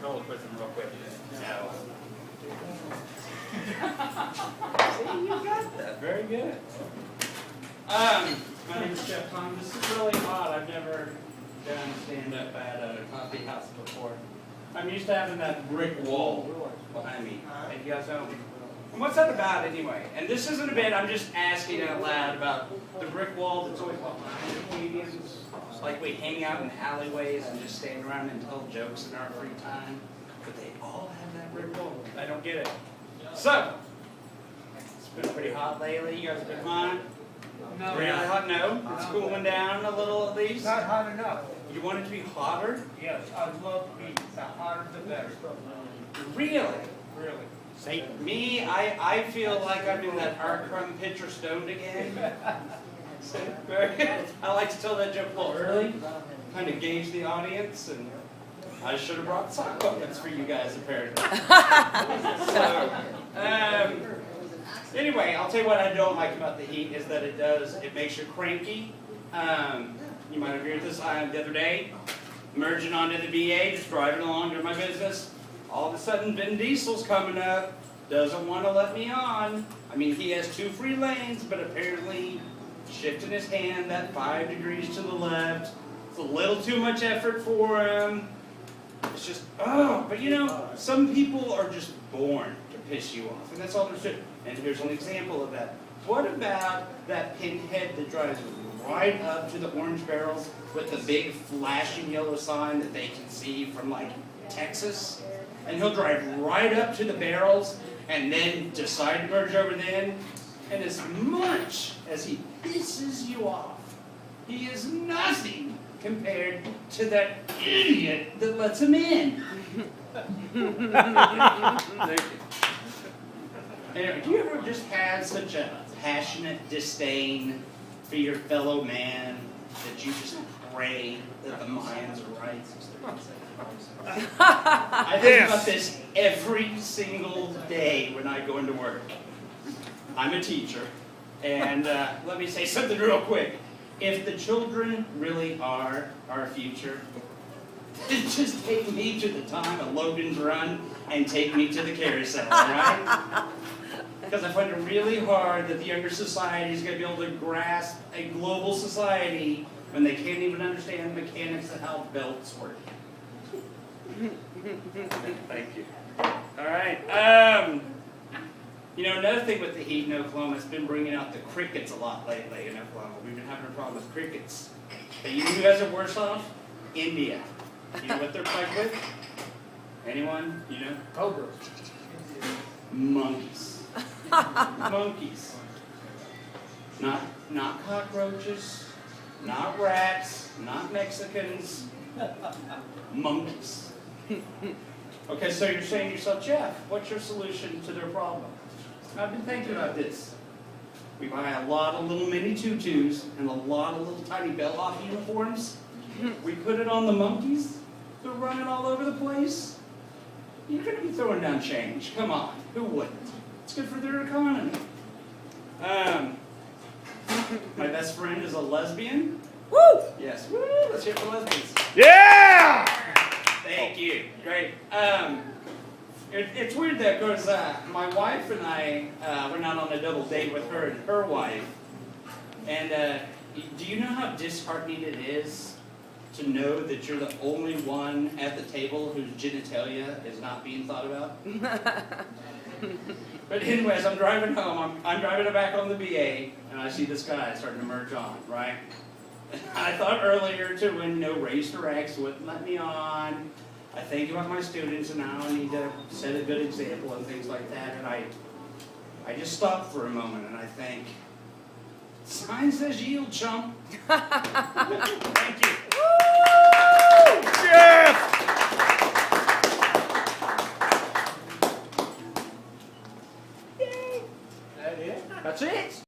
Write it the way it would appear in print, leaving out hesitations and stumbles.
ventriloquism real quick. No. See, you got that. Very good. My name is Jeff Tom. This is really odd. I've never done stand-up at a coffee house before. I'm used to having that brick wall behind me. And you guys know. And what's that about anyway? And this isn't a bit, I'm just asking out loud about the brick wall that's always behind the comedians. Like we hang out in alleyways and just stand around and tell jokes in our free time. But they all have that brick wall. I don't get it. So, it's been pretty hot lately. You guys have been fine? No. Really hot? No? It's cooling down a little at least? Not hot enough. You want it to be hotter? Yes, I'd love to be the hotter the better. Really? Really. Me, I feel like I'm in that Art Crumb picture stoned again. I like to tell that joke a little early, kind of gauge the audience, and I should have brought sock puppets for you guys apparently. So, anyway, I'll tell you what I don't like about the heat is that it makes you cranky. You might agree with this. The other day, merging onto the BA, just driving along doing my business. All of a sudden, Vin Diesel's coming up, doesn't want to let me on. I mean, he has 2 free lanes, but apparently shifting his hand that 5 degrees to the left. It's a little too much effort for him. It's just, but you know, some people are just born to piss you off, and that's all there's to it. And here's an example of that. What about that pinhead that drives right up to the orange barrels with the big flashing yellow sign that they can see from like Texas? And he'll drive right up to the barrels and then decide to merge over then. And as much as he pisses you off, he is nothing compared to that idiot that lets him in. Anyway, do you ever just have such a passionate disdain for your fellow man that you just pray that the Mayans are right? I think about this every single day when I go into work. I'm a teacher, and let me say something real quick. If the children really are our future, then just take me to the time of Logan's Run and take me to the carousel, all right? Because I find it really hard that the younger society is going to be able to grasp a global society when they can't even understand the mechanics of how belts work. Thank you. All right. You know, another thing with the heat in Oklahoma, it's been bringing out the crickets a lot lately in Oklahoma. We've been having a problem with crickets. But you know who guys are worse off? India. You know what they're plagued with? Anyone? You know? Cobras. Monkeys. Monkeys. Not cockroaches, not rats, not Mexicans, monkeys. Okay, so you're saying to yourself, Jeff, what's your solution to their problem? I've been thinking about this. We buy a lot of little mini tutus and a lot of little tiny bell-off uniforms. We put it on the monkeys. They're running all over the place. You're going to be throwing down change. Come on, who wouldn't? It's good for their economy. My best friend is a lesbian. Woo! Yes, woo! Let's hear it for lesbians. Yeah! Thank you. Great. It's weird that because my wife and I went out on a double date with her and her wife. And do you know how disheartening it is to know that you're the only one at the table whose genitalia is not being thought about? But anyways, I'm driving home. I'm driving back on the BA, and I see this guy starting to merge on, right? I thought earlier to when Race to X wouldn't let me on. I think about my students and how I need to set a good example and things like that. And I just stop for a moment and I think, sign says yield, chump. Thank you.